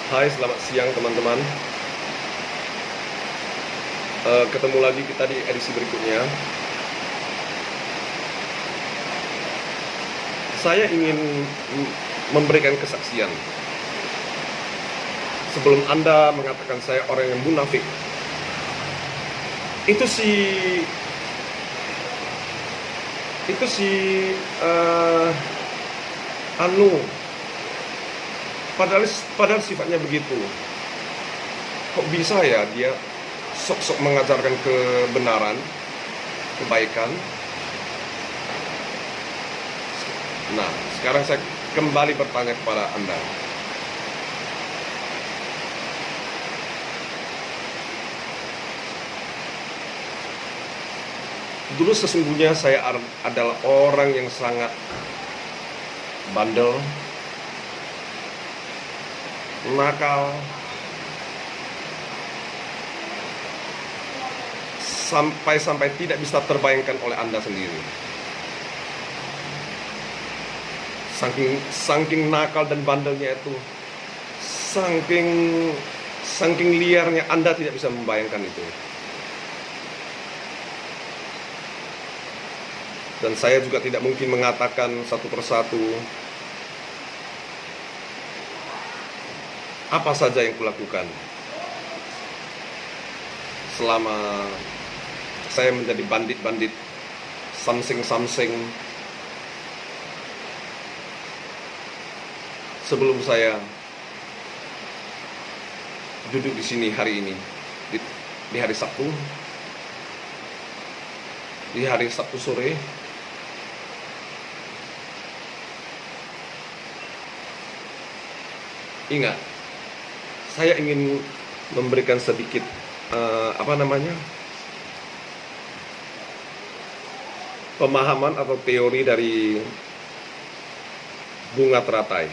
Hai, selamat siang teman-teman. Ketemu lagi kita di edisi berikutnya. Saya ingin memberikan kesaksian. Sebelum Anda mengatakan saya orang yang munafik, itu si eh, anu, padahal sifatnya begitu. Kok bisa ya dia sok-sok mengajarkan kebenaran, kebaikan. Nah, sekarang saya kembali bertanya kepada Anda. Dulu sesungguhnya saya adalah orang yang sangat bandel, nakal, sampai tidak bisa terbayangkan oleh Anda sendiri. Saking nakal dan bandelnya itu, saking liarnya, Anda tidak bisa membayangkan itu. Dan saya juga tidak mungkin mengatakan satu persatu apa saja yang kulakukan selama saya menjadi bandit-bandit, samsing-samsing, sebelum saya duduk di sini hari ini, di hari Sabtu, sore. Ingat, saya ingin memberikan sedikit pemahaman atau teori dari bunga teratai.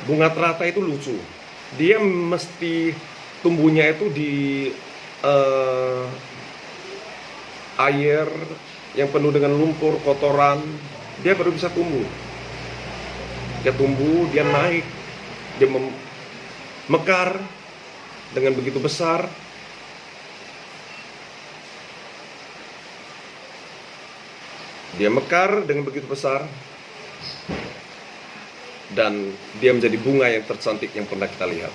Bunga teratai itu lucu. Dia mesti tumbuhnya itu di air yang penuh dengan lumpur, kotoran. Dia baru bisa tumbuh. Dia tumbuh, dia naik, dia mekar dengan begitu besar. Dia mekar dengan begitu besar, dan dia menjadi bunga yang tercantik yang pernah kita lihat.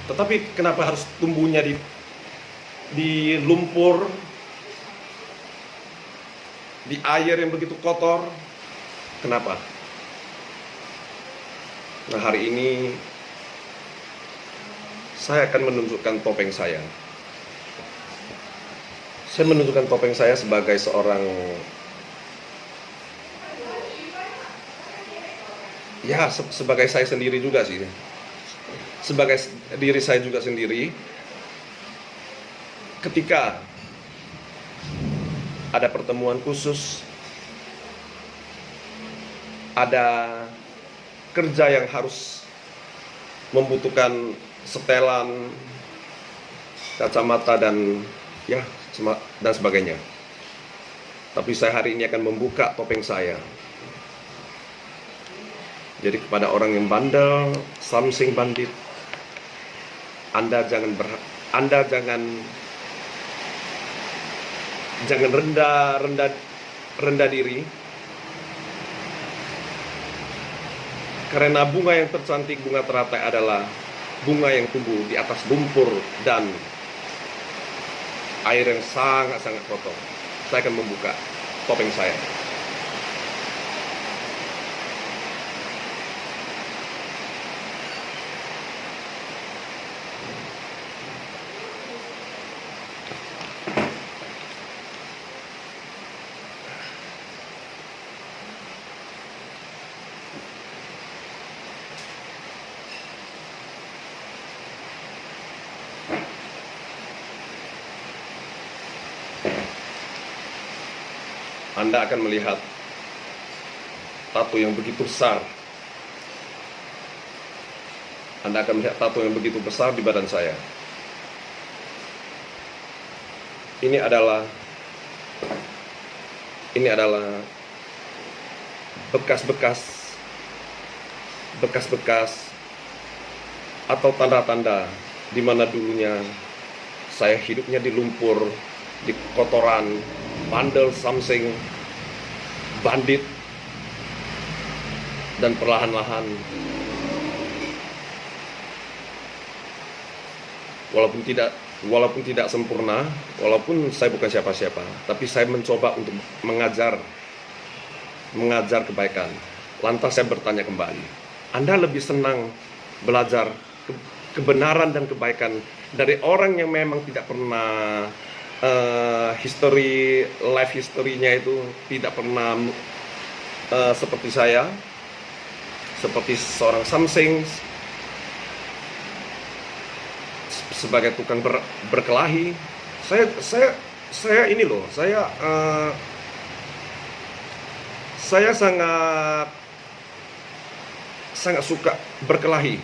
Tetapi kenapa harus tumbuhnya di lumpur, di air yang begitu kotor? Kenapa? Nah, hari ini saya akan menunjukkan topeng saya. Saya menunjukkan topeng saya sebagai seorang, ya, sebagai saya sendiri juga sih. Sebagai diri saya juga sendiri. Ketika ada pertemuan khusus, ada kerja yang harus membutuhkan setelan, kacamata, dan sebagainya. Tapi saya hari ini akan membuka topeng saya. Jadi kepada orang yang bandel, samsing bandit, Anda jangan rendah diri. Karena bunga yang tercantik, bunga teratai, adalah bunga yang tumbuh di atas lumpur dan air yang sangat-sangat kotor. Saya akan membuka topeng saya. Anda akan melihat tato yang begitu besar. Anda akan melihat tato yang begitu besar di badan saya. Ini adalah bekas-bekas bekas-bekas atau tanda-tanda di mana dulunya saya hidupnya di lumpur, di kotoran, bandel, something, bandit, dan perlahan-lahan walaupun tidak sempurna, walaupun saya bukan siapa-siapa, tapi saya mencoba untuk mengajar kebaikan. Lantas saya bertanya kembali, Anda lebih senang belajar kebenaran dan kebaikan dari orang yang memang tidak pernah life history-nya itu tidak pernah seperti saya, seperti seorang something, sebagai tukang berkelahi. Saya ini loh, saya sangat suka berkelahi.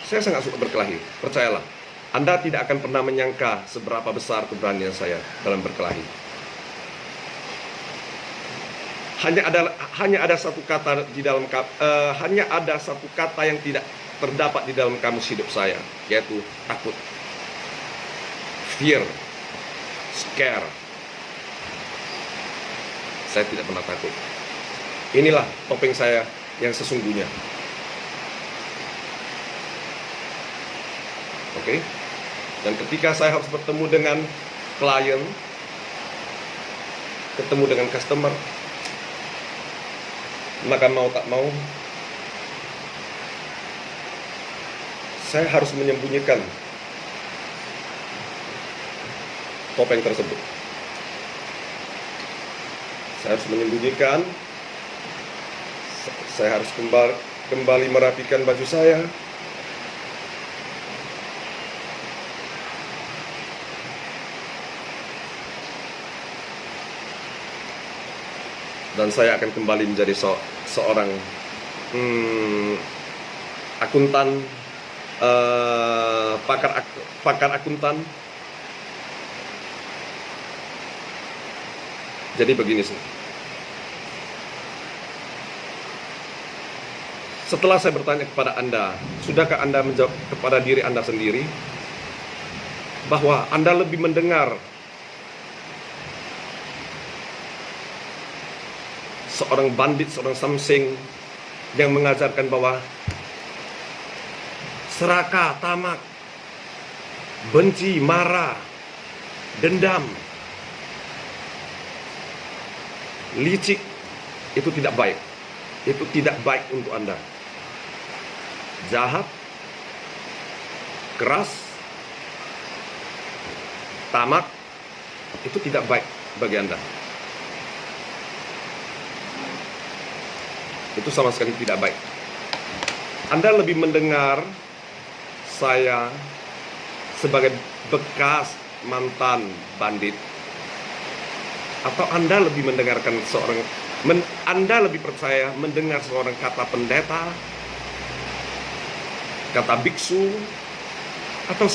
Saya sangat suka berkelahi, percayalah. Anda tidak akan pernah menyangka seberapa besar keberanian saya dalam berkelahi. Hanya ada satu kata yang tidak terdapat di dalam kamus hidup saya, yaitu takut. Fear, scare. Saya tidak pernah takut. Inilah topeng saya yang sesungguhnya. Oke? Dan ketika saya harus bertemu dengan klien, ketemu dengan customer, maka mau tak mau saya harus menyembunyikan topeng tersebut. Saya harus menyembunyikan. Saya harus kembali merapikan baju saya. Dan saya akan kembali menjadi seorang akuntan, pakar akuntan. Jadi begini sih. Setelah saya bertanya kepada Anda, sudahkah Anda menjawab kepada diri Anda sendiri bahwa Anda lebih mendengar seorang bandit, seorang something yang mengajarkan bahwa serakah, tamak, benci, marah, dendam, licik, itu tidak baik. Itu tidak baik untuk Anda. Jahat, keras, tamak, itu tidak baik bagi Anda. Itu sama sekali tidak baik. Anda lebih mendengar saya sebagai bekas mantan bandit, atau Anda lebih mendengarkan Anda lebih percaya mendengar seorang kata pendeta, kata biksu, atau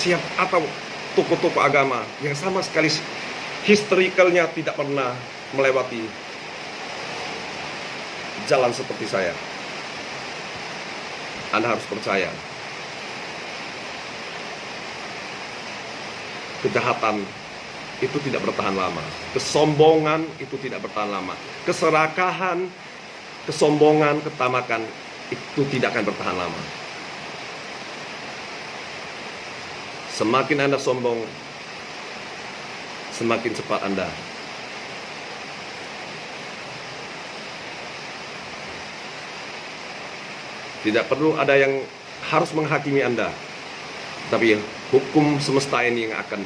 tokoh-tokoh agama yang sama sekali historicalnya tidak pernah melewati jalan seperti saya. Anda harus percaya, kejahatan itu tidak bertahan lama. Kesombongan itu tidak bertahan lama. Keserakahan, kesombongan, ketamakan itu tidak akan bertahan lama. Semakin Anda sombong, semakin cepat Anda tidak perlu ada yang harus menghakimi Anda, tapi hukum semesta ini yang akan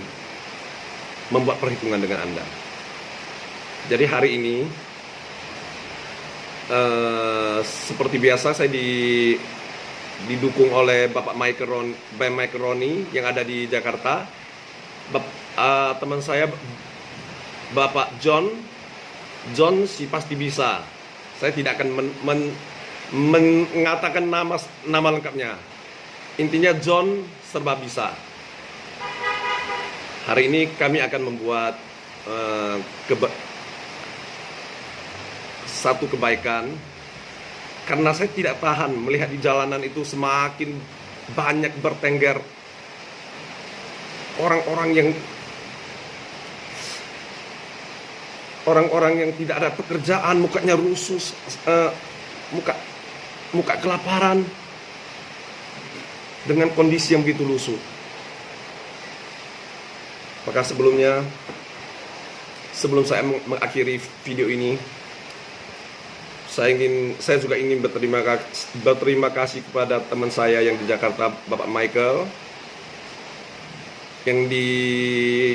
membuat perhitungan dengan Anda. Jadi hari ini seperti biasa saya didukung oleh Bapak Mike Roni yang ada di Jakarta. Teman saya Bapak John si pasti bisa. Saya tidak akan mengatakan nama lengkapnya. Intinya John serba bisa. Hari ini kami akan membuat satu kebaikan Karena saya tidak tahan melihat di jalanan itu semakin banyak bertengger orang-orang yang tidak ada pekerjaan, mukanya rusuh, muka kelaparan, dengan kondisi yang begitu lusuh. Maka sebelum saya mengakhiri video ini, saya juga ingin berterima kasih kepada teman saya yang di Jakarta, Bapak Michael, yang di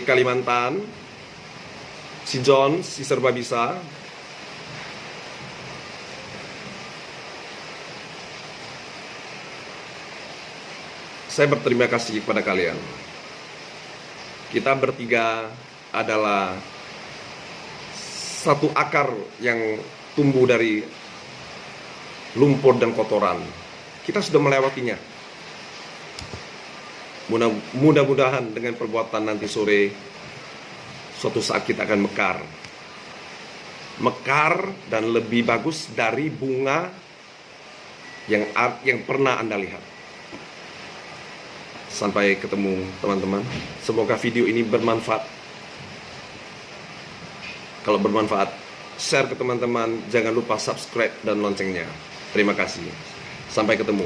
Kalimantan, si John, si serba bisa. Saya berterima kasih kepada kalian. Kita bertiga adalah satu akar yang tumbuh dari lumpur dan kotoran. Kita sudah melewatinya. Mudah-mudahan dengan perbuatan nanti sore, suatu saat kita akan mekar dan lebih bagus dari bunga yang pernah Anda lihat. Sampai ketemu teman-teman. Semoga video ini bermanfaat. Kalau bermanfaat, share ke teman-teman. Jangan lupa subscribe dan loncengnya. Terima kasih. Sampai ketemu.